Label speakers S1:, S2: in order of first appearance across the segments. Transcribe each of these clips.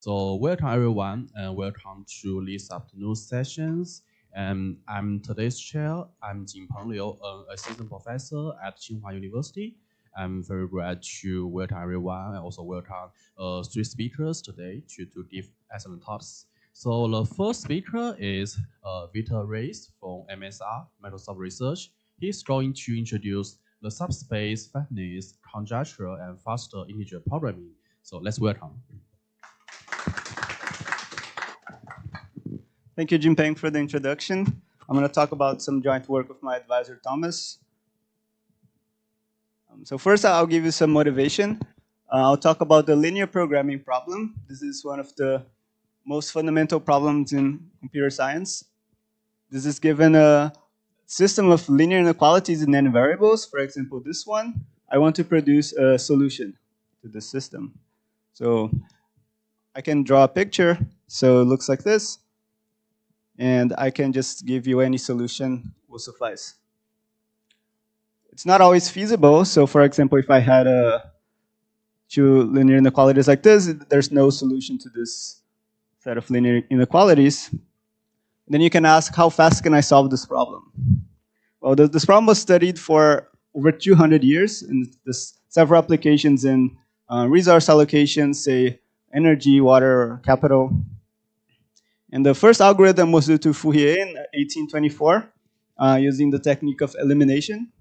S1: So welcome everyone and welcome to this afternoon sessions. And I'm today's chair. I'm Jinpeng Liu, an assistant professor at Tsinghua University. I'm very glad to welcome everyone and also welcome three speakers today to give excellent talks. So the first speaker is Reis from MSR, Microsoft Research. He's going to introduce the subspace, Flatness, Conjecture, and faster integer programming. So let's welcome.
S2: Thank you, Jinpeng, for the introduction. I'm going to talk about some joint work with my advisor, Thomas. So first, I'll give you some motivation. I'll talk about the linear programming problem. This is one of the most fundamental problems in computer science. This is given a system of linear inequalities in n variables. For example, this one. I want to produce a solution to this system. So I can draw a picture. So it looks like this. And I can just give you any solution will suffice. It's not always feasible. So for example, if I had two linear inequalities like this, there's no solution to this set of linear inequalities. Then you can ask, how fast can I solve this problem? Well, this problem was studied for over 200 years, and there's several applications in resource allocation, say energy, water, capital. And the first algorithm was due to Fourier in 1824, using the technique of elimination.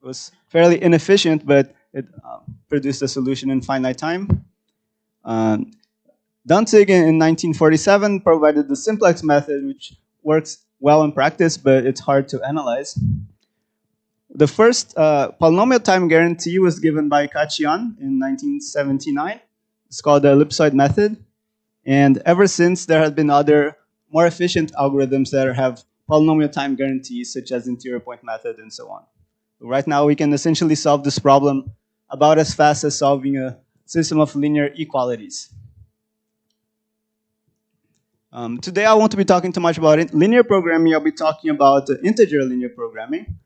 S2: It was fairly inefficient, but it produced a solution in finite time. Danzig in 1947 provided the simplex method, which works well in practice, but it's hard to analyze. The first polynomial time guarantee was given by Kacchian in 1979. It's called the ellipsoid method. And ever since, there have been other more efficient algorithms that have polynomial time guarantees, such as interior point method and so on. Right now, we can essentially solve this problem about as fast as solving a system of linear equalities. Today, I won't be talking too much about linear programming. I'll be talking about integer linear programming.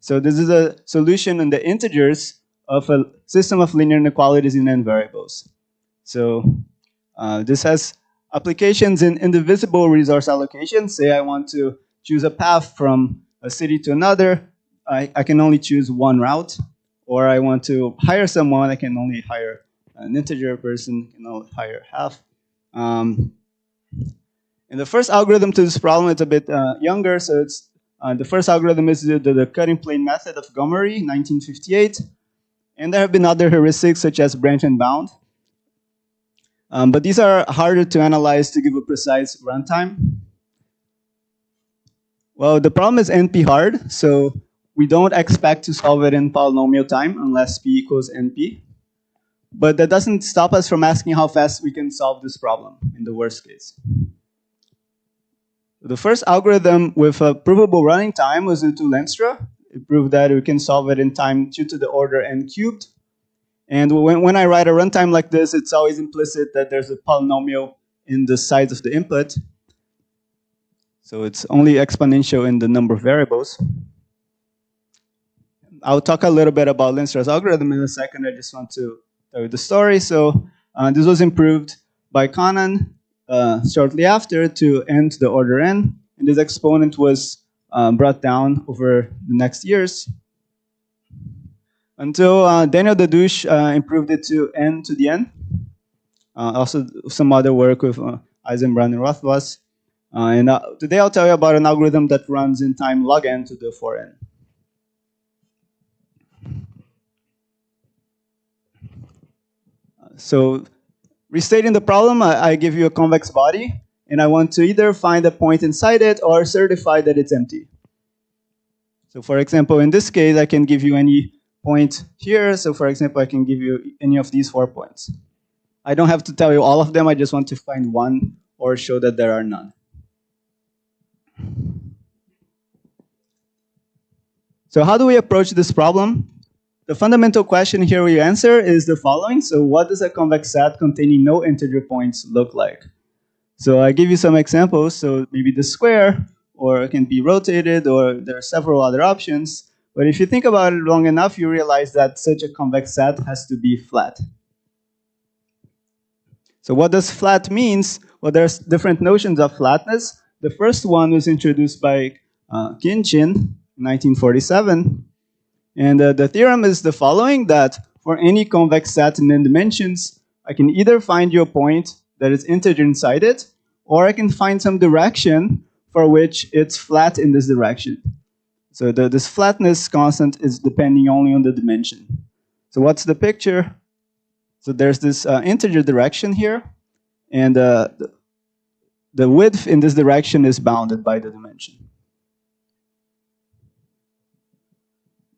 S2: So this is a solution in the integers of a system of linear inequalities in n variables. So this has applications in indivisible resource allocation. Say I want to choose a path from a city to another. I can only choose one route. Or I want to hire someone. I can only hire an integer person. Can only hire half. And the first algorithm to this problem is a bit younger. So it's the first algorithm is the cutting plane method of Gomery, 1958. And there have been other heuristics such as branch and bound. But these are harder to analyze to give a precise runtime. Well, the problem is NP hard, so we don't expect to solve it in polynomial time unless P equals NP. But that doesn't stop us from asking how fast we can solve this problem in the worst case. The first algorithm with a provable running time was due to Lenstra. It proved that we can solve it in time 2 to the order n cubed. And when I write a runtime like this, it's always implicit that there's a polynomial in the size of the input. So it's only exponential in the number of variables. I'll talk a little bit about Lenstra's algorithm in a second. I just want to tell you the story. So this was improved by Conan shortly after to n to the order n. And this exponent was brought down over the next years until Daniel Dadouche improved it to n to the n. Also some other work with Eisenbrand and Rothfuss. And today I'll tell you about an algorithm that runs in time log n to the 4n. So restating the problem, I give you a convex body, and I want to either find a point inside it or certify that it's empty. So for example, in this case, I can give you any point here. So for example, I can give you any of these 4 points. I don't have to tell you all of them. I just want to find one or show that there are none. So how do we approach this problem? The fundamental question here we answer is the following. So what does a convex set containing no integer points look like? So I give you some examples. So maybe the square, or it can be rotated, or there are several other options. But if you think about it long enough, you realize that such a convex set has to be flat. So what does flat means? Well, there's different notions of flatness. The first one was introduced by Kinchin in 1947. And the theorem is the following, that for any convex set in n dimensions, I can either find you a point that is integer inside it, or I can find some direction for which it's flat in this direction. So this flatness constant is depending only on the dimension. So what's the picture? So there's this integer direction here, and the width in this direction is bounded by the dimension.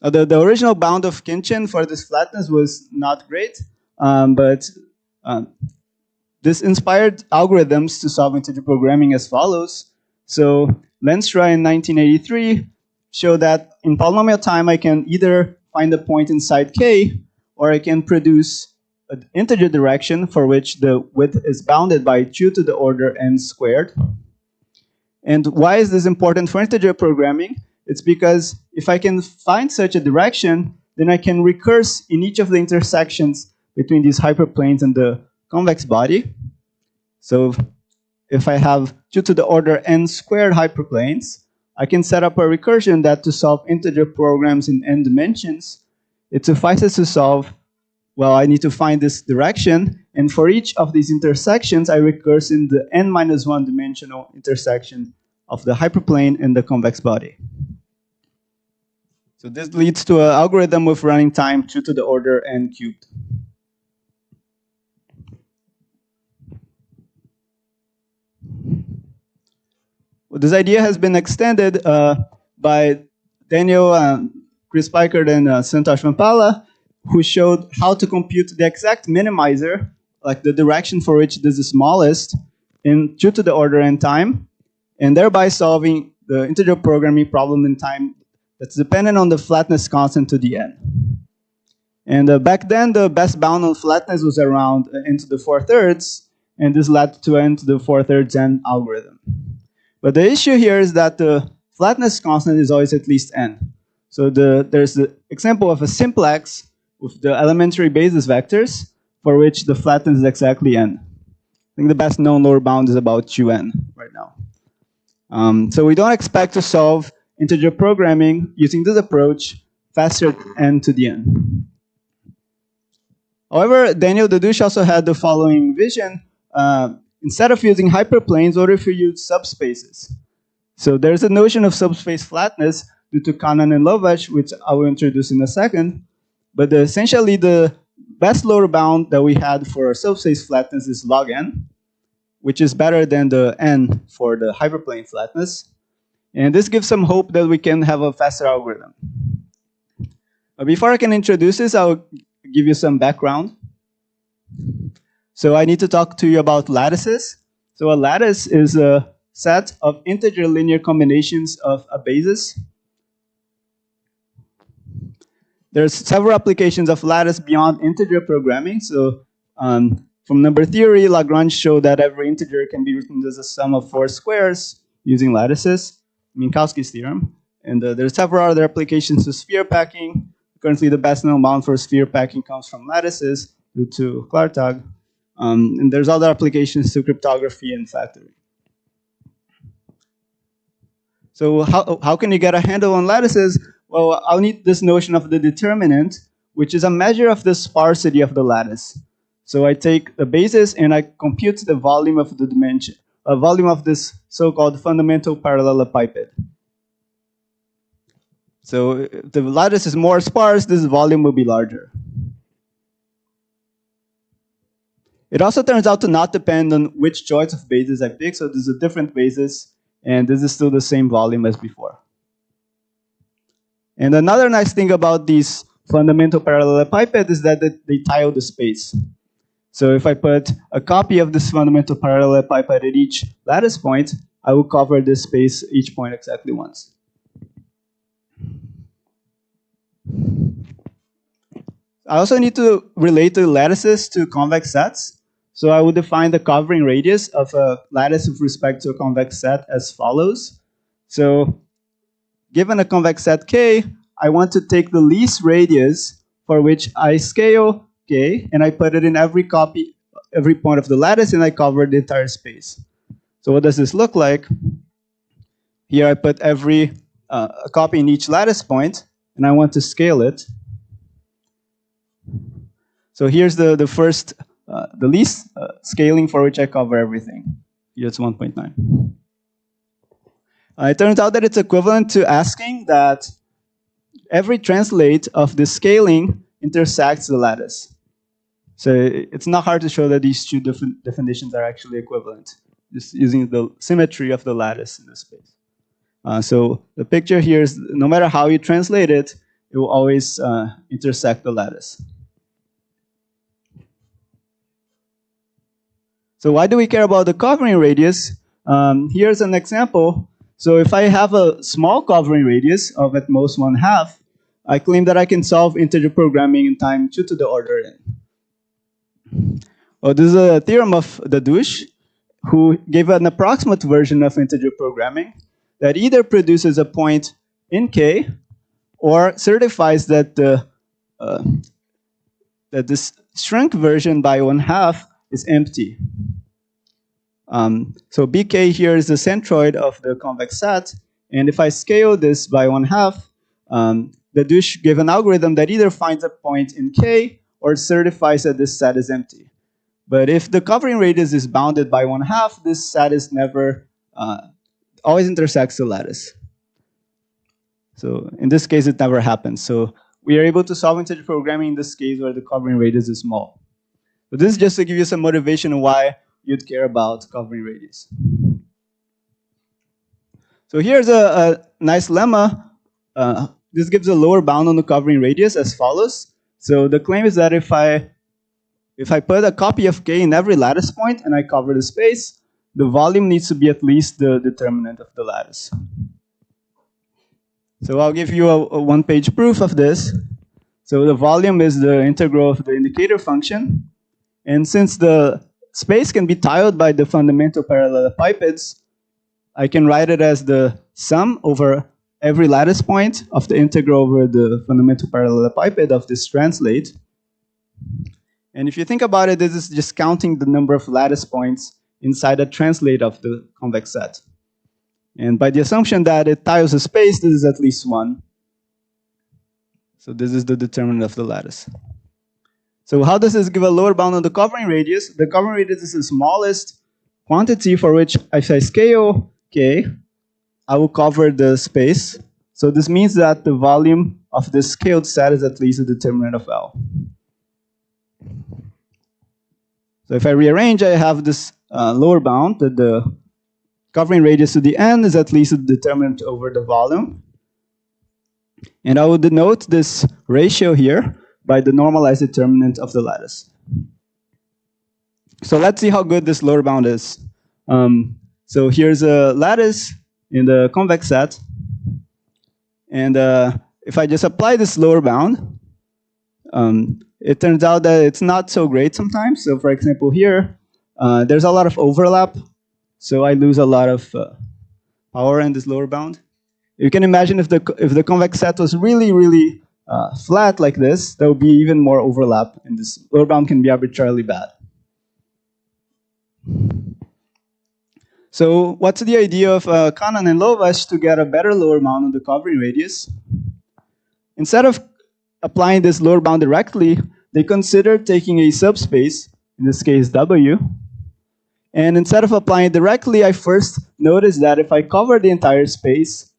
S2: The original bound of Kinchin for this flatness was not great, but this inspired algorithms to solve integer programming as follows. So Lenstra in 1983 showed that in polynomial time I can either find a point inside K, or I can produce an integer direction for which the width is bounded by 2 to the order n squared. And why is this important for integer programming? It's because if I can find such a direction, then I can recurse in each of the intersections between these hyperplanes and the convex body. So if I have 2 to the order n squared hyperplanes, I can set up a recursion that to solve integer programs in n dimensions, it suffices to solve, well, I need to find this direction, and for each of these intersections, I recurse in the n-1 dimensional intersection of the hyperplane and the convex body. So this leads to an algorithm with running time 2 to the order n cubed. Well, this idea has been extended by Daniel, Chris Pikert, and Santosh Vampala, who showed how to compute the exact minimizer, like the direction for which this is smallest, in 2 to the order n time, and thereby solving the integer programming problem in time that's dependent on the flatness constant to the n. And back then, the best bound on flatness was around n to the 4/3, and this led to n to the 4/3 n algorithm. But the issue here is that the flatness constant is always at least n. So there's the example of a simplex with the elementary basis vectors for which the flatness is exactly n. I think the best known lower bound is about 2n right now. So we don't expect to solve integer programming using this approach faster n to the n. However, Daniel Deduche also had the following vision. Instead of using hyperplanes, what if we use subspaces? So there's a notion of subspace flatness due to Kanan and Lovach, which I will introduce in a second. But essentially, the best lower bound that we had for subspace flatness is log n, which is better than the n for the hyperplane flatness. And this gives some hope that we can have a faster algorithm. But before I can introduce this, I'll give you some background. So I need to talk to you about lattices. So a lattice is a set of integer linear combinations of a basis. There's several applications of lattice beyond integer programming. So from number theory, Lagrange showed that every integer can be written as a sum of 4 squares using lattices, Minkowski's theorem. And there's several other applications to sphere packing. Currently, the best known bound for sphere packing comes from lattices due to Klartag. And there's other applications to cryptography and factoring. So how can you get a handle on lattices? Well, I'll need this notion of the determinant, which is a measure of the sparsity of the lattice. So I take the basis and I compute the volume of the dimension, volume of this so-called fundamental parallelepiped. So if the lattice is more sparse, this volume will be larger. It also turns out to not depend on which choice of basis I pick, so there's a different basis, and this is still the same volume as before. And another nice thing about these fundamental parallelepiped is that they tile the space. So if I put a copy of this fundamental parallelepiped at each lattice point, I will cover this space each point exactly once. I also need to relate the lattices to convex sets. So I would define the covering radius of a lattice with respect to a convex set as follows. So given a convex set K, I want to take the least radius for which I scale K, and I put it in every copy every point of the lattice and I cover the entire space. So what does this look like? Here I put every a copy in each lattice point, and I want to scale it. So here's the first, the least scaling for which I cover everything. Here it's 1.9. It turns out that it's equivalent to asking that every translate of the scaling intersects the lattice. So it's not hard to show that these two definitions are actually equivalent, just using the symmetry of the lattice in the space. So the picture here is no matter how you translate it, it will always intersect the lattice. So why do we care about the covering radius? Here's an example. So if I have a small covering radius of at most 1/2, I claim that I can solve integer programming in time 2 to the order n. Well, this is a theorem of Dadouche, who gave an approximate version of integer programming that either produces a point in k or certifies that that this shrunk version by 1/2 is empty. So bk here is the centroid of the convex set, and if I scale this by 1/2, Dadouche gave an algorithm that either finds a point in k or certifies that this set is empty. But if the covering radius is bounded by 1/2, this set is never always intersects the lattice. So in this case, it never happens. So we are able to solve integer programming in this case where the covering radius is small. So this is just to give you some motivation on why you'd care about covering radius. So here's a nice lemma. This gives a lower bound on the covering radius as follows. So the claim is that if I put a copy of k in every lattice point and I cover the space, the volume needs to be at least the determinant of the lattice. So I'll give you a one-page proof of this. So the volume is the integral of the indicator function. And since the space can be tiled by the fundamental parallelepipeds, I can write it as the sum over every lattice point of the integral over the fundamental parallelepiped of this translate. And if you think about it, this is just counting the number of lattice points inside a translate of the convex set. And by the assumption that it tiles a space, this is at least 1. So this is the determinant of the lattice. So how does this give a lower bound on the covering radius? The covering radius is the smallest quantity for which if I scale k, I will cover the space. So this means that the volume of this scaled set is at least a determinant of L. So if I rearrange, I have this lower bound that the covering radius to the n is at least a determinant over the volume. And I will denote this ratio here by the normalized determinant of the lattice. So let's see how good this lower bound is. So here's a lattice in the convex set. And if I just apply this lower bound, it turns out that it's not so great sometimes. So for example, here, there's a lot of overlap. So I lose a lot of power in this lower bound. You can imagine if the convex set was really, really flat like this, there would be even more overlap, and this lower bound can be arbitrarily bad. So what's the idea of Kanan and Lovash to get a better lower bound on the covering radius? Instead of applying this lower bound directly, they considered taking a subspace, in this case W, and instead of applying it directly, I first noticed that if I cover the entire space,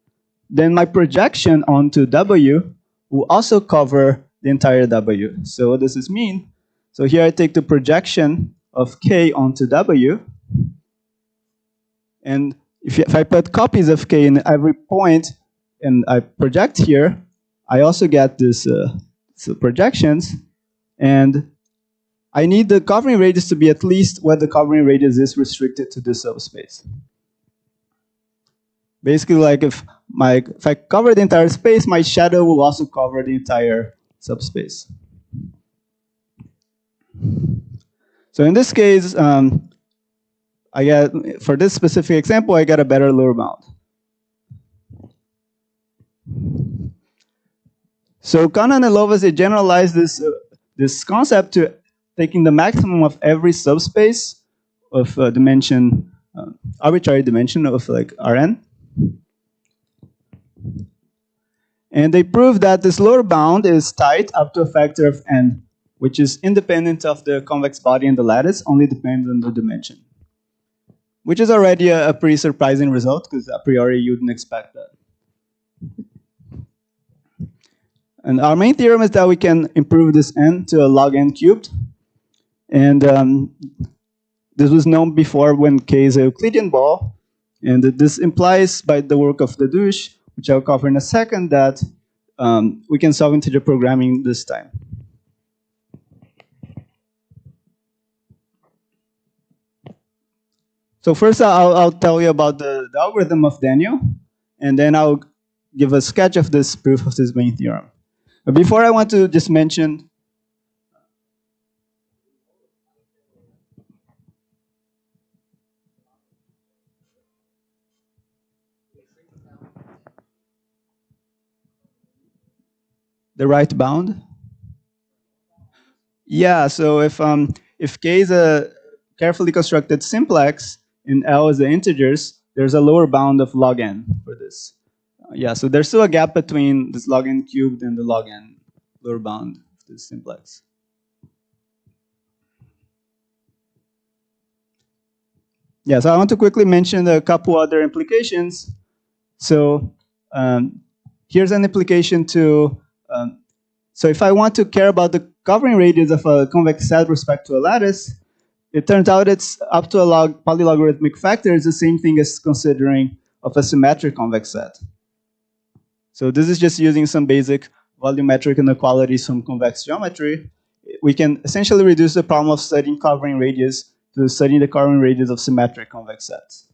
S2: then my projection onto W will also cover the entire W. So what does this mean? So here I take the projection of K onto W, and if I put copies of K in every point and I project here, I also get this projections, and I need the covering radius to be at least what the covering radius is restricted to this subspace. Basically, like if I cover the entire space, my shadow will also cover the entire subspace. So in this case, I get, for this specific example, I get a better lower bound. So Kanan and Lovash, they generalized this concept to taking the maximum of every subspace of dimension, arbitrary dimension of like Rn. And they prove that this lower bound is tight up to a factor of n, which is independent of the convex body in the lattice, only depends on the dimension. Which is already a pretty surprising result, because a priori you wouldn't expect that. And our main theorem is that we can improve this n to a log n cubed. And this was known before when K is a Euclidean ball. And this implies, by the work of Deduche, which I'll cover in a second, that we can solve integer programming this time. So first, I'll tell you about the algorithm of Daniel, and then I'll give a sketch of this proof of this main theorem. But before, I want to just mention the right bound. Yeah, so if K is a carefully constructed simplex and L is the integers, there's a lower bound of log n for this. Yeah, so there's still a gap between this log n cubed and the log n lower bound of this simplex. Yeah, so I want to quickly mention a couple other implications. So here's an implication to, so if I want to care about the covering radius of a convex set with respect to a lattice, it turns out it's up to a polylogarithmic factor is the same thing as considering of a symmetric convex set. So this is just using some basic volumetric inequalities from convex geometry. We can essentially reduce the problem of studying covering radius to studying the covering radius of symmetric convex sets.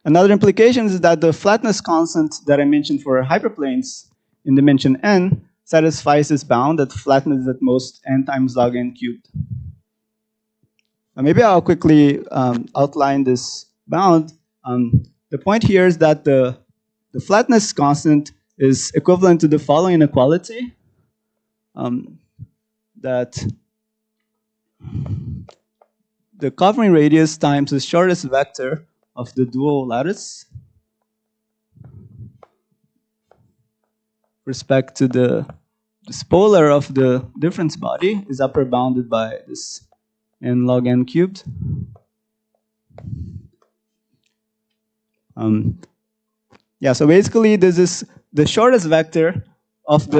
S2: Another implication is that the flatness constant that I mentioned for hyperplanes in dimension n satisfies this bound that flatness is at most n times log n cubed. Maybe I'll quickly outline this bound. The point here is that the flatness constant is equivalent to the following inequality, that the covering radius times the shortest vector of the dual lattice respect to this polar of the difference body is upper bounded by this n log n cubed. Yeah, so basically this is the shortest vector of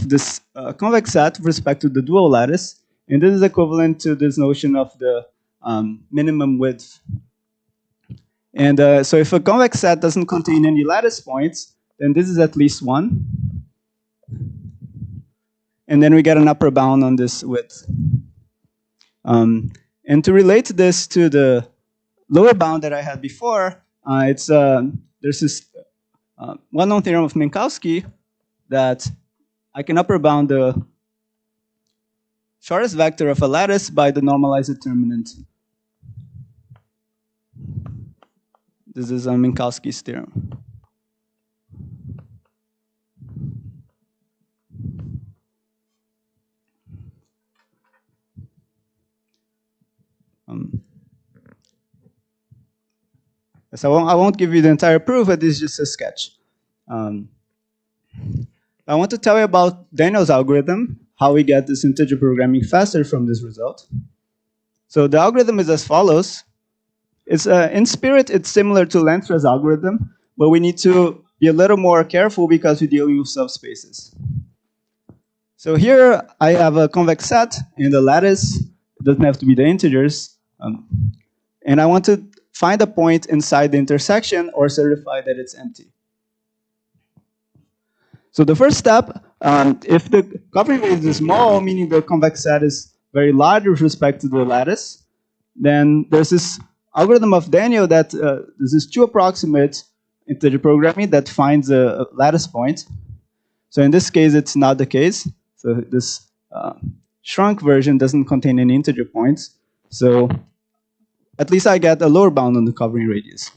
S2: this convex set with respect to the dual lattice, and this is equivalent to this notion of the minimum width. And so if a convex set doesn't contain any lattice points, then this is at least 1. And then we get an upper bound on this width. And to relate this to the lower bound that I had before, there's this well-known theorem of Minkowski that I can upper bound the shortest vector of a lattice by the normalized determinant. This is Minkowski's theorem. So I won't give you the entire proof, but this is just a sketch. I want to tell you about Daniel's algorithm, how we get this integer programming faster from this result. So the algorithm is as follows. It's in spirit, it's similar to Lanstra's algorithm, but we need to be a little more careful because we're dealing with subspaces. So here I have a convex set in the lattice. It doesn't have to be the integers. And I want to find a point inside the intersection or certify that it's empty. So the first step, if the covering radius is small, meaning the convex set is very large with respect to the lattice, then there's this algorithm of Daniel that this is too approximate integer programming that finds a lattice point. So in this case, it's not the case. So this shrunk version doesn't contain any integer points. So at least I get a lower bound on the covering radius.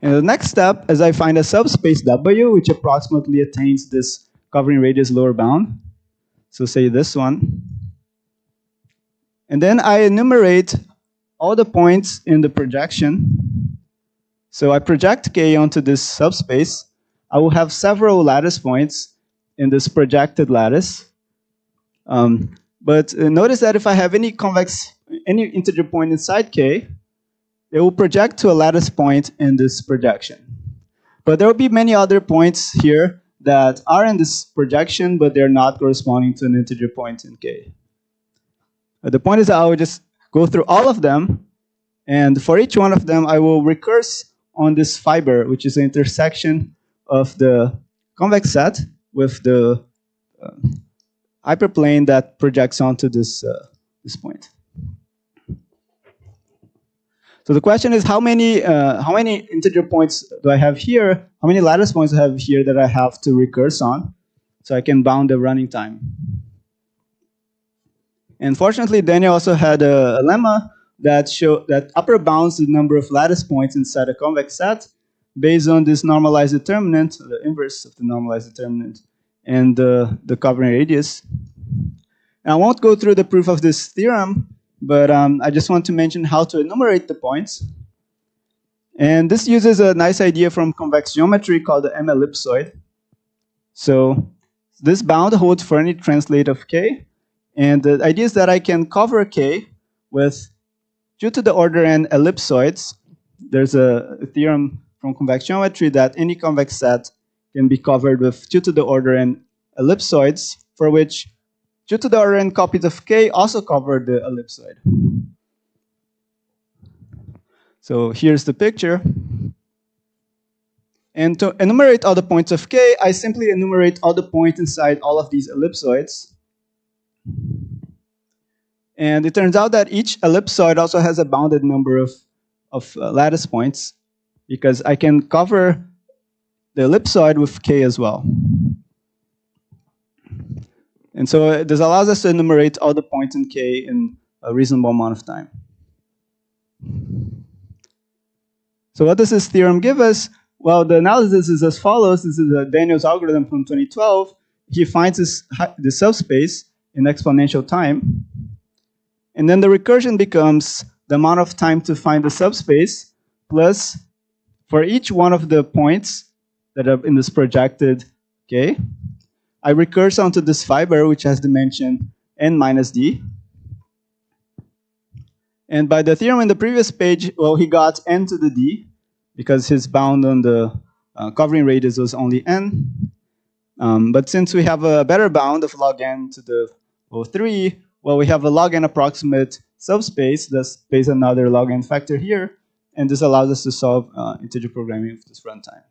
S2: And the next step is I find a subspace W, which approximately attains this covering radius lower bound. So say this one. And then I enumerate all the points in the projection. So I project K onto this subspace. I will have several lattice points in this projected lattice. But notice that if I have any integer point inside K, it will project to a lattice point in this projection. But there will be many other points here that are in this projection, but they're not corresponding to an integer point in K. The point is that I will just go through all of them, and for each one of them, I will recurse on this fiber, which is the intersection of the convex set with the hyperplane that projects onto this point. So the question is how many integer points do I have here? How many lattice points I have here that I have to recurse on, so I can bound the running time. And fortunately, Daniel also had a lemma that showed that upper bounds the number of lattice points inside a convex set based on this normalized determinant, the inverse of the normalized determinant, and the covering radius. And I won't go through the proof of this theorem, but I just want to mention how to enumerate the points. And this uses a nice idea from convex geometry called the M-ellipsoid. So this bound holds for any translate of K. And the idea is that I can cover K with 2 to the order n ellipsoids. There's a theorem from convex geometry that any convex set can be covered with 2 to the order n ellipsoids, for which 2 to the order n copies of K also cover the ellipsoid. So here's the picture. And to enumerate all the points of K, I simply enumerate all the points inside all of these ellipsoids. And it turns out that each ellipsoid also has a bounded number of lattice points, because I can cover the ellipsoid with K as well. And so this allows us to enumerate all the points in K in a reasonable amount of time. So what does this theorem give us? Well, the analysis is as follows. This is Daniel's algorithm from 2012. He finds this subspace in exponential time. And then the recursion becomes the amount of time to find the subspace plus for each one of the points that are in this projected K, I recurse onto this fiber, which has dimension n minus d. And by the theorem in the previous page, well, he got n to the d because his bound on the covering radius was only n. But since we have a better bound of log n to the 3, well, we have a log n approximate subspace that's based on another log n factor here. And this allows us to solve integer programming of this runtime.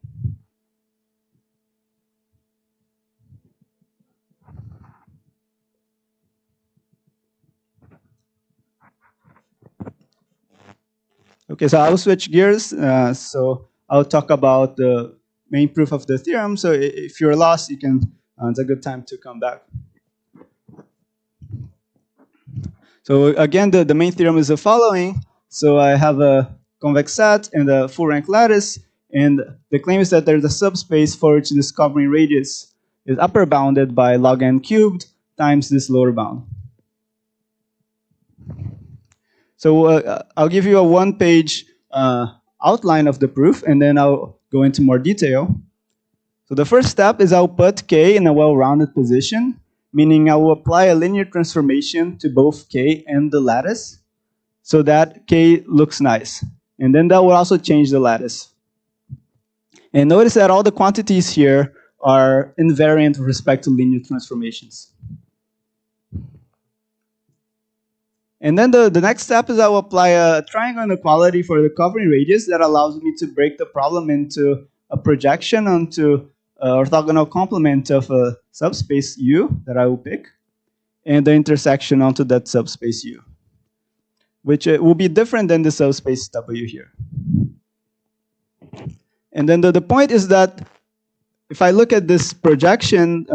S2: Okay, so I'll switch gears. So I'll talk about the main proof of the theorem. So if you're lost, you can. It's a good time to come back. So again, the main theorem is the following. So I have a convex set and a full rank lattice, and the claim is that there's a subspace for which this covering radius is upper bounded by log n cubed times this lower bound. So I'll give you a one-page outline of the proof, and then I'll go into more detail. So the first step is I'll put K in a well-rounded position, meaning I will apply a linear transformation to both K and the lattice so that K looks nice. And then that will also change the lattice. And notice that all the quantities here are invariant with respect to linear transformations. And then the next step is I will apply a triangle inequality for the covering radius that allows me to break the problem into a projection onto an orthogonal complement of a subspace U that I will pick, and the intersection onto that subspace U, which will be different than the subspace W here. And then the point is that if I look at this projection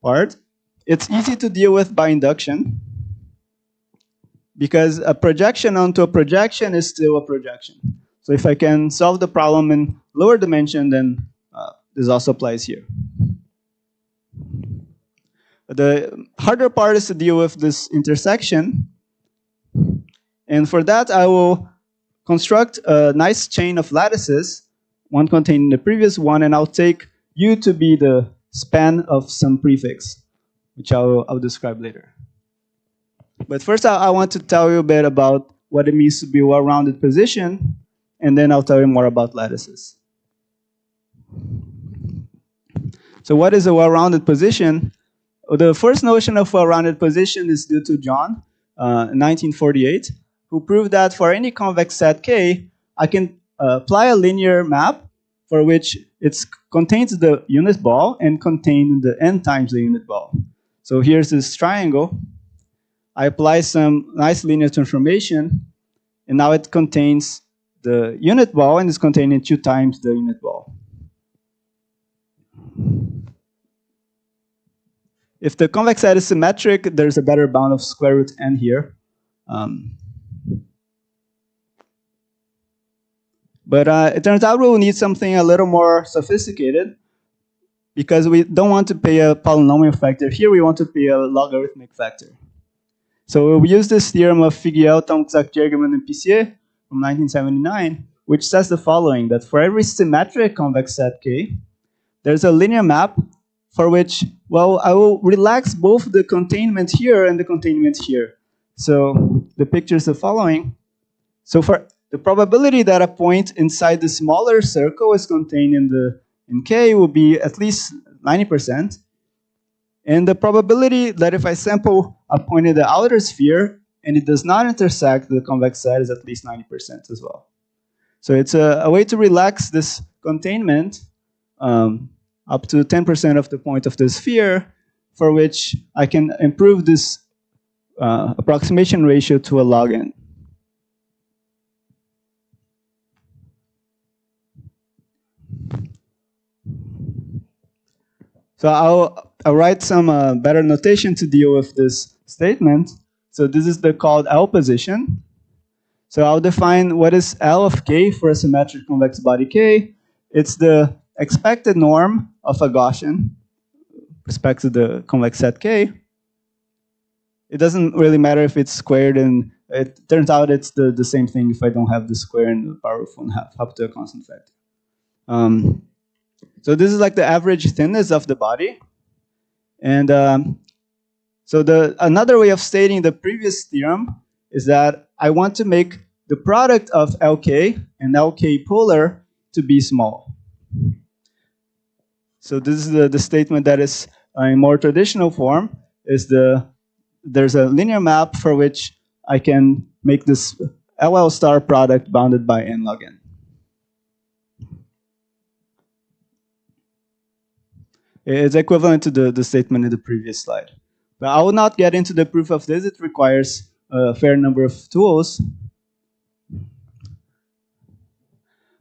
S2: part, it's easy to deal with by induction, because a projection onto a projection is still a projection. So if I can solve the problem in lower dimension, then this also applies here. The harder part is to deal with this intersection. And for that, I will construct a nice chain of lattices, one containing the previous one, and I'll take U to be the span of some prefix, which I'll describe later. But first, I want to tell you a bit about what it means to be a well-rounded position, and then I'll tell you more about lattices. So what is a well-rounded position? The first notion of well-rounded position is due to John, 1948, who proved that for any convex set K, I can apply a linear map for which it contains the unit ball and contains the n times the unit ball. So here's this triangle. I apply some nice linear transformation, and now it contains the unit ball and is containing 2 times the unit ball. If the convex set is symmetric, there's a better bound of square root n here. But it turns out we'll need something a little more sophisticated because we don't want to pay a polynomial factor. Here we want to pay a logarithmic factor. So we use this theorem of Figuiel, Tomczak, Jergeman, and Pissier from 1979, which says the following, that for every symmetric convex set K, there's a linear map for which, well, I will relax both the containment here and the containment here. So the picture is the following. So for the probability that a point inside the smaller circle is contained in K will be at least 90%. And the probability that if I sample a point in the outer sphere and it does not intersect the convex set is at least 90% as well. So it's a way to relax this containment up to 10% of the point of the sphere, for which I can improve this approximation ratio to a log n. So I'll write some better notation to deal with this statement. So this is the called L position. So I'll define what is L of K for a symmetric convex body K. It's the expected norm of a Gaussian respect to the convex set K. It doesn't really matter if it's squared, and it turns out it's the same thing if I don't have the square and the power of 1/2 up to a constant factor. So this is like the average thinness of the body. And so another way of stating the previous theorem is that I want to make the product of LK and LK polar to be small. So this is the statement that is in more traditional form, is there's a linear map for which I can make this LL star product bounded by n log n. It's equivalent to the statement in the previous slide. But I will not get into the proof of this. It requires a fair number of tools.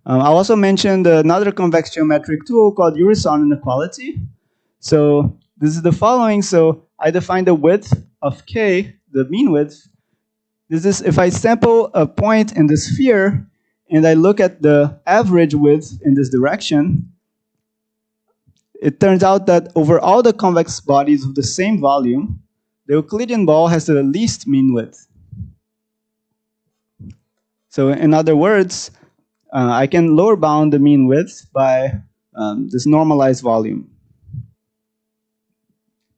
S2: I'll also mention another convex geometric tool called Urison inequality. So this is the following. So I define the width of K, the mean width. This is if I sample a point in the sphere and I look at the average width in this direction, it turns out that over all the convex bodies of the same volume, the Euclidean ball has the least mean width. So in other words, I can lower bound the mean width by this normalized volume.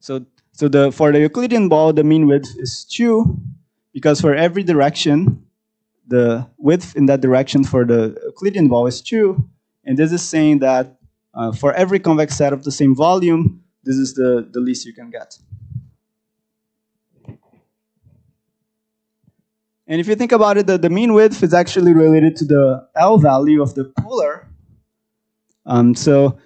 S2: So for the Euclidean ball, the mean width is 2, because for every direction, the width in that direction for the Euclidean ball is 2. And this is saying that for every convex set of the same volume, this is the least you can get. And if you think about it, the mean width is actually related to the L value of the polar. So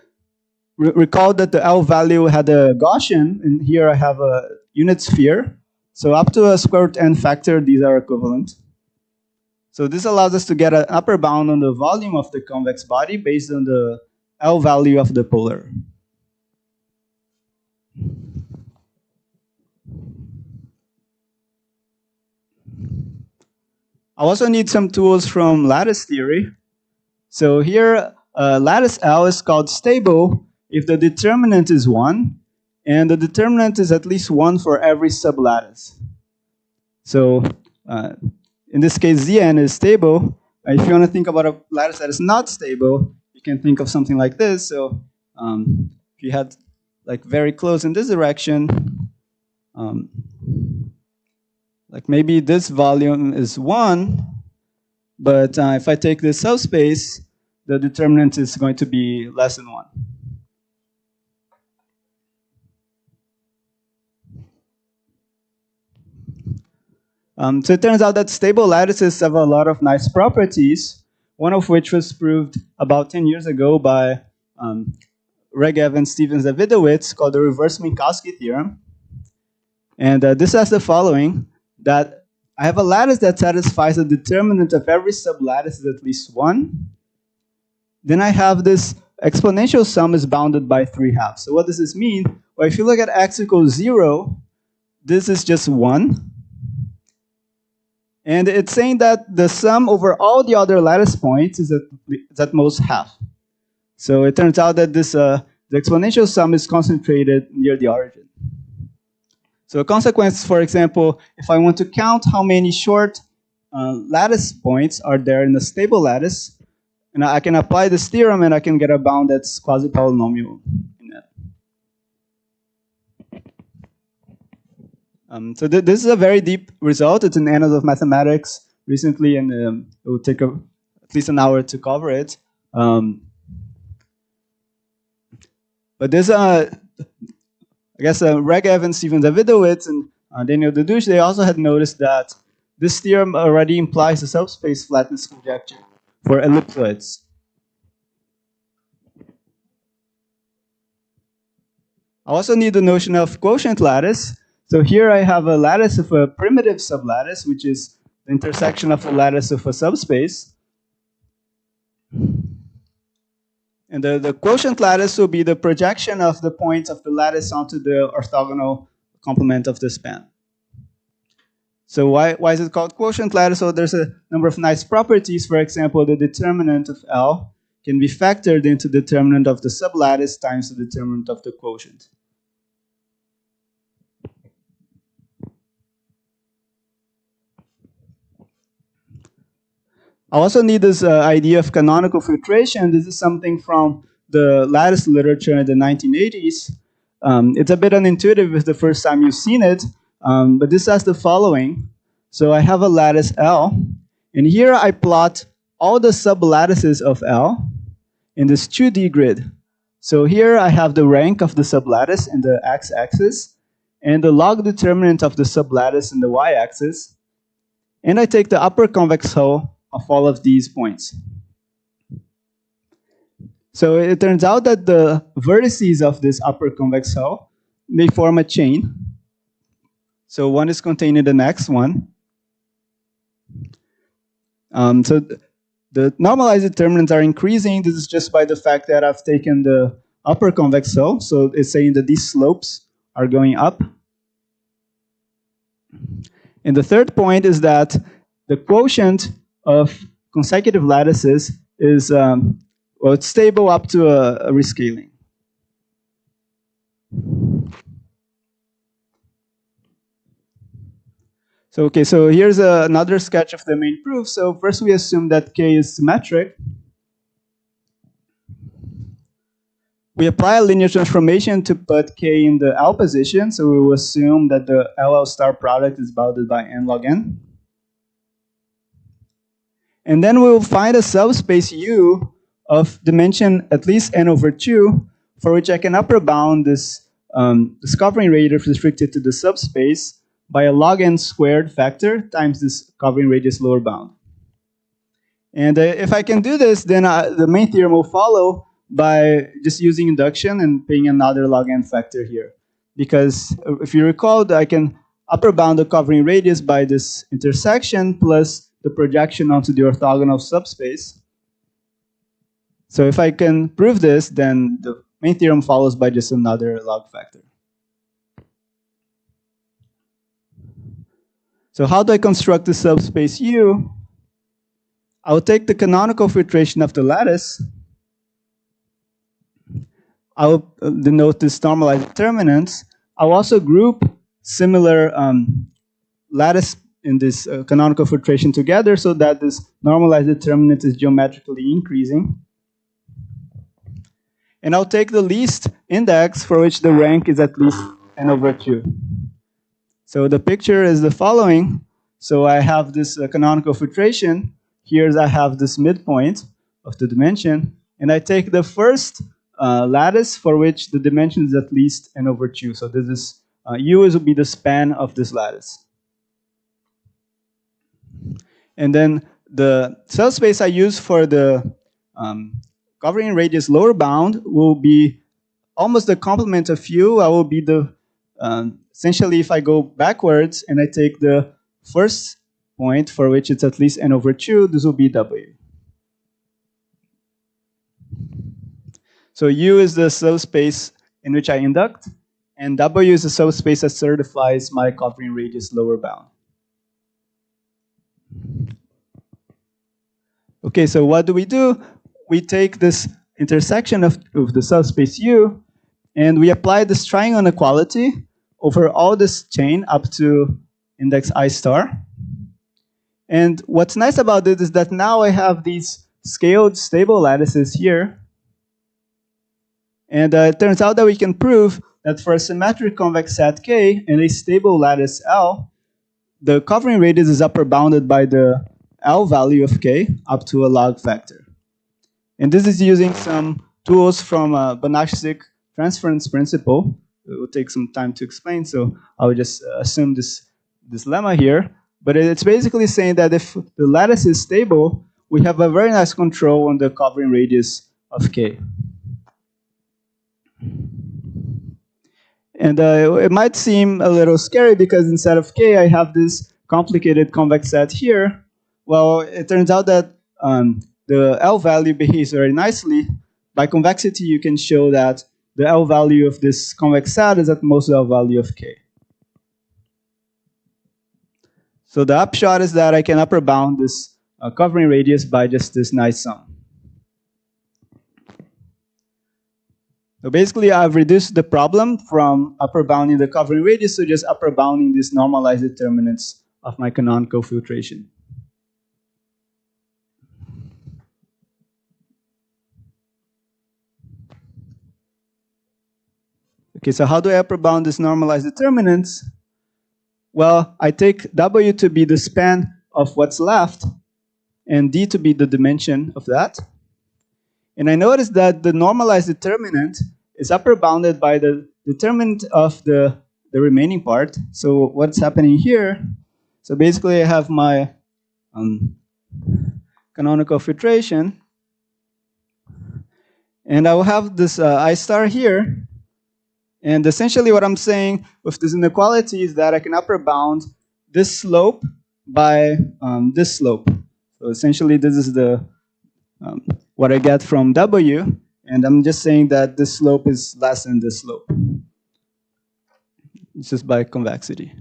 S2: recall that the L value had a Gaussian, and here I have a unit sphere. So up to a square root n factor, these are equivalent. So this allows us to get an upper bound on the volume of the convex body based on the L value of the polar. I also need some tools from lattice theory. So here, lattice L is called stable if the determinant is 1, and the determinant is at least 1 for every sublattice. So uh, in this case, Zn is stable. If you want to think about a lattice that is not stable, you can think of something like this. So if you had like very close in this direction, um, like maybe this volume is 1, but if I take this subspace, the determinant is going to be less than 1. So it turns out that stable lattices have a lot of nice properties, one of which was proved about 10 years ago by Regev and Stevens Davidowitz, called the reverse Minkowski theorem. And this has the following, that I have a lattice that satisfies the determinant of every sublattice is at least 1. Then I have this exponential sum is bounded by 3/2. So what does this mean? Well, if you look at x equals 0, this is just 1. And it's saying that the sum over all the other lattice points is at most half. So it turns out that this the exponential sum is concentrated near the origin. So a consequence, for example, if I want to count how many short lattice points are there in a stable lattice, and I can apply this theorem and I can get a bound that's quasi-polynomial in it. So this is a very deep result. It's in Annals of Mathematics recently, and it will take at least an hour to cover it. But this, I guess, Regev and Stephen Davidowitz and Daniel Deduche, they also had noticed that this theorem already implies a subspace flatness conjecture for ellipsoids. I also need the notion of quotient lattice. So here I have a lattice of a primitive sublattice, which is the intersection of a lattice of a subspace. And the quotient lattice will be the projection of the points of the lattice onto the orthogonal complement of the span. So why is it called quotient lattice? So there's a number of nice properties. For example, the determinant of L can be factored into the determinant of the sublattice times the determinant of the quotient. I also need this idea of canonical filtration. This is something from the lattice literature in the 1980s. It's a bit unintuitive if the first time you've seen it, but this has the following. So I have a lattice L, and here I plot all the sublattices of L in this 2D grid. So here I have the rank of the sublattice in the x-axis, and the log determinant of the sublattice in the y-axis, and I take the upper convex hull of all of these points. So it turns out that the vertices of this upper convex hull may form a chain. So one is contained in the next one. So the normalized determinants are increasing. This is just by the fact that I've taken the upper convex hull. So it's saying that these slopes are going up. And the third point is that the quotient of consecutive lattices is well, it's stable up to a rescaling. So okay, so here's another sketch of the main proof. So first we assume that K is symmetric. We apply a linear transformation to put K in the L position. So we will assume that the LL star product is bounded by n log n. And then we will find a subspace U of dimension at least n over 2, for which I can upper bound this covering radius restricted to the subspace by a log n squared factor times this covering radius lower bound. And if I can do this, then the main theorem will follow by just using induction and paying another log n factor here. Because if you recall, I can upper bound the covering radius by this intersection plus the projection onto the orthogonal subspace. So if I can prove this, then the main theorem follows by just another log factor. So how do I construct the subspace U? I'll take the canonical filtration of the lattice. I'll denote this normalized determinants. I'll also group similar lattice in this canonical filtration together so that this normalized determinant is geometrically increasing. And I'll take the least index for which the rank is at least n over 2. So the picture is the following. So I have this canonical filtration. Here I have this midpoint of the dimension. And I take the first lattice for which the dimension is at least n over 2. So this is U will be the span of this lattice. And then the subspace I use for the covering radius lower bound will be almost the complement of U. I will be the, essentially if I go backwards and I take the first point for which it's at least n over 2, this will be W. So U is the subspace in which I induct, and W is the subspace that certifies my covering radius lower bound. Okay, so what do? We take this intersection of the subspace U, and we apply this triangle inequality over all this chain up to index I star. And what's nice about it is that now I have these scaled stable lattices here. And it turns out that we can prove that for a symmetric convex set K and a stable lattice L, the covering radius is upper bounded by the L value of K up to a log factor. And this is using some tools from Banach's transference principle. It will take some time to explain, so I will just assume this lemma here. But it's basically saying that if the lattice is stable, we have a very nice control on the covering radius of K. And it might seem a little scary because instead of K, I have this complicated convex set here. Well, it turns out that the L value behaves very nicely. By convexity, you can show that the L value of this convex set is at most L value of K. So the upshot is that I can upper bound this covering radius by just this nice sum. So basically, I've reduced the problem from upper bounding the covering radius to just upper bounding these normalized determinants of my canonical filtration. Okay, so how do I upper bound these normalized determinants? Well, I take W to be the span of what's left, and D to be the dimension of that. And I notice that the normalized determinant is upper bounded by the determinant of the remaining part. So what's happening here? So basically I have my canonical filtration, and I will have this I star here. And essentially what I'm saying with this inequality is that I can upper bound this slope by this slope. So essentially this is the what I get from W, and I'm just saying that this slope is less than this slope. It's just by convexity.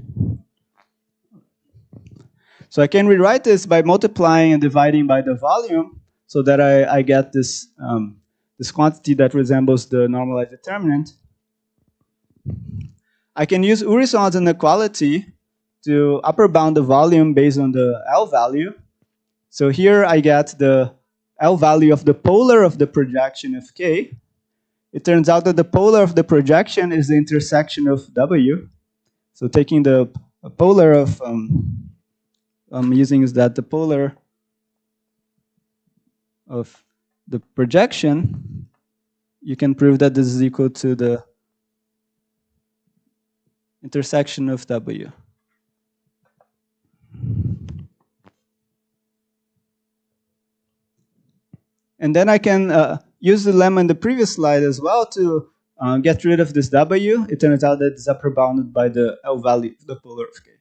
S2: So I can rewrite this by multiplying and dividing by the volume so that I get this, this quantity that resembles the normalized determinant. I can use Urysohn's inequality to upper bound the volume based on the L value. So here I get the L value of the polar of the projection of K. It turns out that the polar of the projection is the intersection of W. So taking the polar of, I'm using is that the polar of the projection, you can prove that this is equal to the intersection of W. And then I can use the lemma in the previous slide as well to get rid of this W. It turns out that it's upper bounded by the L value of the polar of K.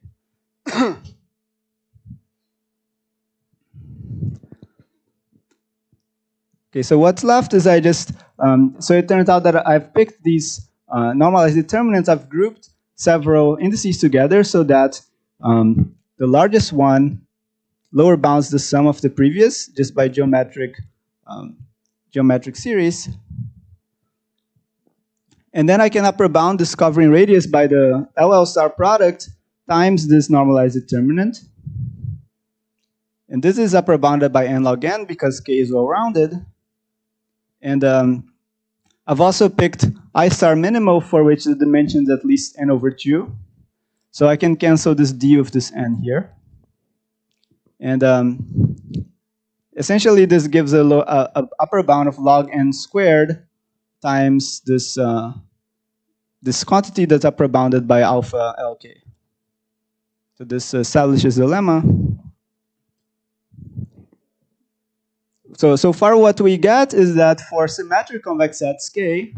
S2: Okay, so what's left is I just, so it turns out that I've picked these normalized determinants. I've grouped several indices together so that the largest one lower bounds the sum of the previous just by geometric series. And then I can upper bound this covering radius by the LL star product times this normalized determinant. And this is upper bounded by n log n because k is well rounded. And I've also picked I star minimal for which the dimension is at least n over 2. So I can cancel this d with this n here. And essentially this gives a upper bound of log n squared times this this quantity that's upper bounded by alpha lk. So this establishes the lemma. So far what we get is that for symmetric convex sets k,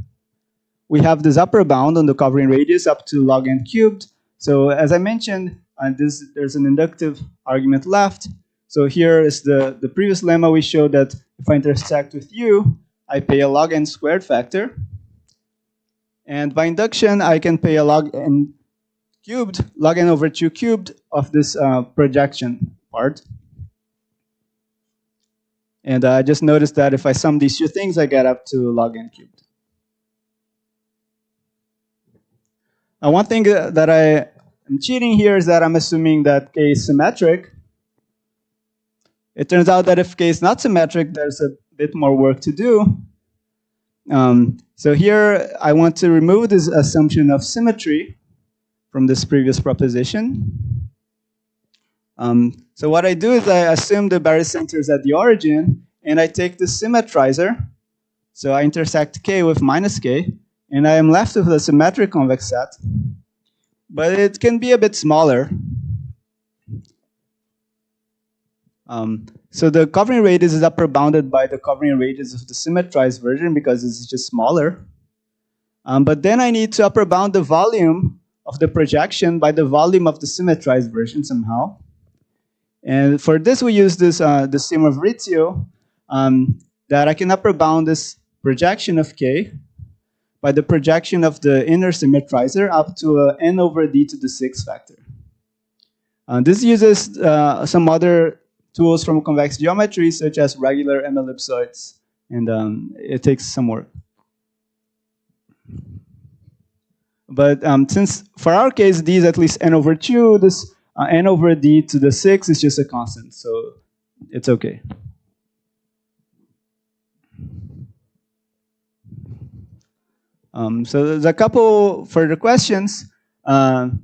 S2: we have this upper bound on the covering radius up to log n cubed. So as I mentioned, there's an inductive argument left. So here is the previous lemma we showed that if I intersect with u, I pay a log n squared factor. And by induction, I can pay a log n cubed, log n over 2 cubed of this projection part. And I just noticed that if I sum these two things, I get up to log n cubed. One thing that I am cheating here is that I'm assuming that k is symmetric. It turns out that if k is not symmetric, there's a bit more work to do. So here, I want to remove this assumption of symmetry from this previous proposition. So what I do is I assume the barycenter is at the origin, and I take the symmetrizer. So I intersect k with minus k, and I am left with a symmetric convex set. But it can be a bit smaller. So the covering radius is upper bounded by the covering radius of the symmetrized version because it's just smaller. But then I need to upper bound the volume of the projection by the volume of the symmetrized version somehow. And for this, we use this the theorem of Rizzio, that I can upper bound this projection of k by the projection of the inner symmetrizer up to n over d to the 6th factor. This uses some other tools from convex geometry, such as regular M ellipsoids, and it takes some work. But since for our case d is at least n over 2, this n over d to the 6 is just a constant, so it's okay. So there's a couple further questions. One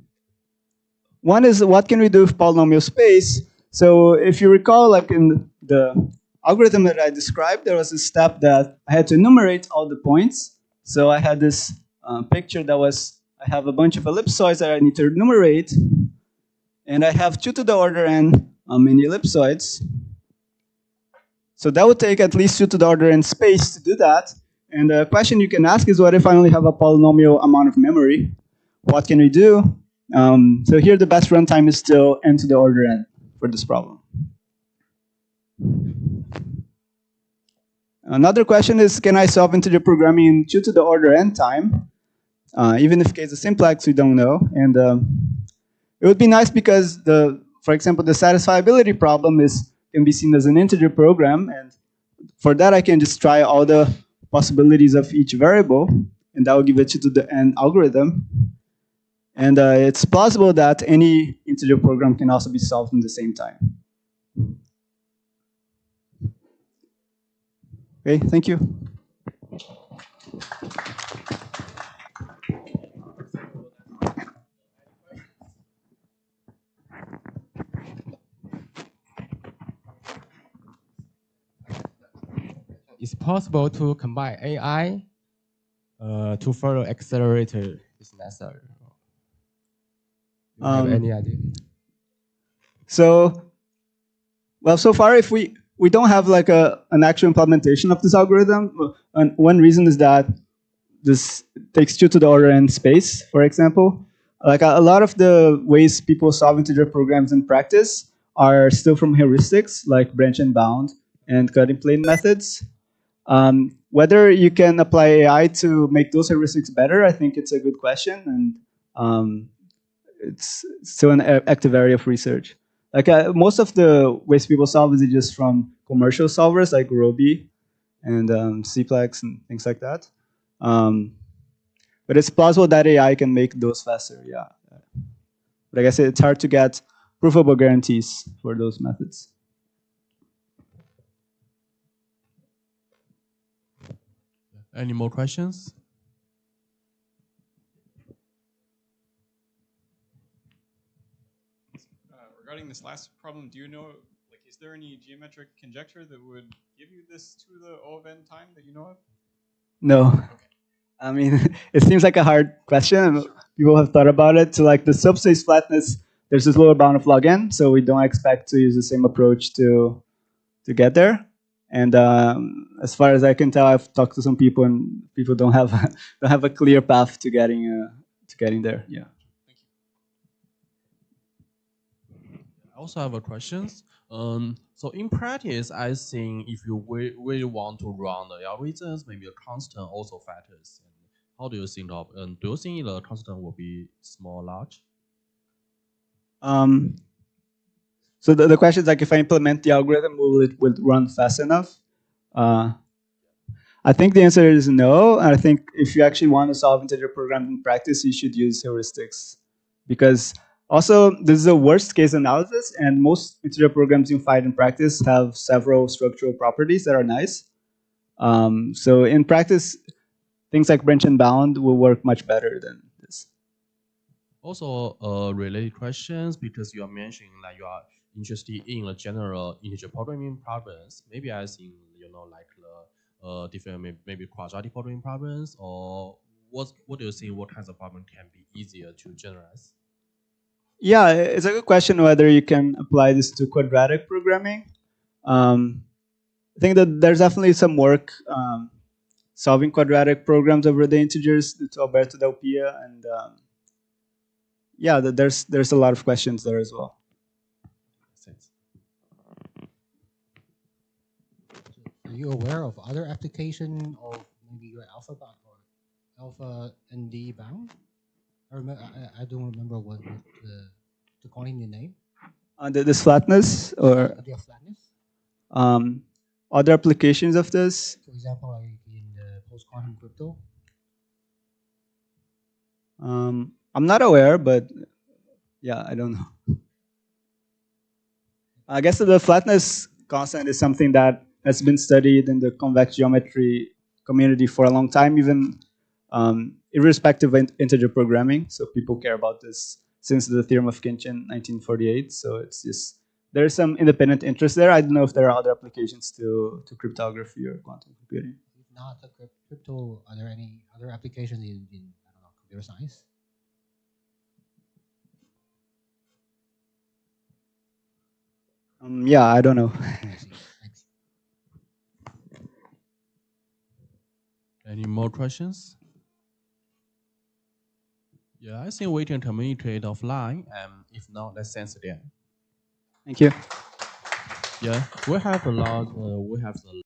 S2: is, what can we do with polynomial space? So if you recall, like in the algorithm that I described, there was a step that I had to enumerate all the points. So I had this picture that was, I have a bunch of ellipsoids that I need to enumerate. And I have 2 to the order n many ellipsoids. So that would take at least 2 to the order n space to do that. And the question you can ask is, what if I only have a polynomial amount of memory? What can we do? So here the best runtime is still n to the order n for this problem. Another question is, can I solve integer programming in 2 to the order n time? Even if k is a simplex, we don't know. And it would be nice because, for example, the satisfiability problem can be seen as an integer program. And for that, I can just try all the possibilities of each variable, and that will give a 2 to the n algorithm. And it's plausible that any integer program can also be solved in the same time. Okay, thank you.
S3: It's possible to combine AI to further accelerate this method. Do you have any idea?
S2: So, well, so far, if we don't have like an actual implementation of this algorithm, and one reason is that this takes 2 to the order n space, for example. Like a lot of the ways people solve integer programs in practice are still from heuristics, like branch and bound and cutting plane methods. Whether you can apply AI to make those heuristics better, I think it's a good question, and it's still an active area of research. Like most of the ways people solve is just from commercial solvers like Robi and Cplex and things like that. But it's plausible that AI can make those faster. Yeah, but I guess it's hard to get provable guarantees for those methods.
S1: Any more questions?
S4: Regarding this last problem, do you know, like, is there any geometric conjecture that would give you this to the O of n time that you know of?
S2: No.
S4: Okay.
S2: I mean, it seems like a hard question.
S4: Sure.
S2: People have thought about it. So, like the subspace flatness, there's this lower bound of log n, so we don't expect to use the same approach to get there. And as far as I can tell, I've talked to some people, and people don't have don't have a clear path to getting there. Yeah.
S4: Thank you.
S1: I also have a questions. So in practice, I think if you really want to run the algorithms, maybe a constant also factors. And how do you think of? Do you think the constant will be small, large?
S2: So the question is like, if I implement the algorithm, will it run fast enough? I think the answer is no. I think if you actually want to solve integer programs in practice, you should use heuristics, because also this is a worst case analysis, and most integer programs you find in practice have several structural properties that are nice. So in practice, things like branch and bound will work much better than this.
S1: Also, related questions, because you are mentioning that you are interested in the general integer programming problems. Maybe I think like the different maybe quadratic programming problems, or what do you think? What kinds of problem can be easier to generalize?
S2: Yeah, it's a good question whether you can apply this to quadratic programming. I think that there's definitely some work solving quadratic programs over the integers to Alberto Del Pia, and yeah, there's a lot of questions there as well.
S1: Thanks.
S5: Are you aware of other application of maybe your alpha bound or alpha ND bound? I don't remember what the coin the name.
S2: This flatness or
S5: Idea of flatness.
S2: Other applications of this.
S5: For example, like in the post-quantum crypto.
S2: I'm not aware, but yeah, I don't know. I guess the flatness constant is something that has been studied in the convex geometry community for a long time, even irrespective of integer programming. So people care about this since the theorem of Khinchin, 1948. So it's just there's some independent interest there. I don't know if there are other applications to cryptography or quantum computing.
S5: If not the crypto, are there any other applications in I don't know, computer science?
S2: Yeah, I don't know.
S5: I see. Thanks.
S1: Any more questions? Yeah, I think we can communicate offline, and if not, let's sense again.
S2: Thank you.
S1: Yeah, we have a lot. We have the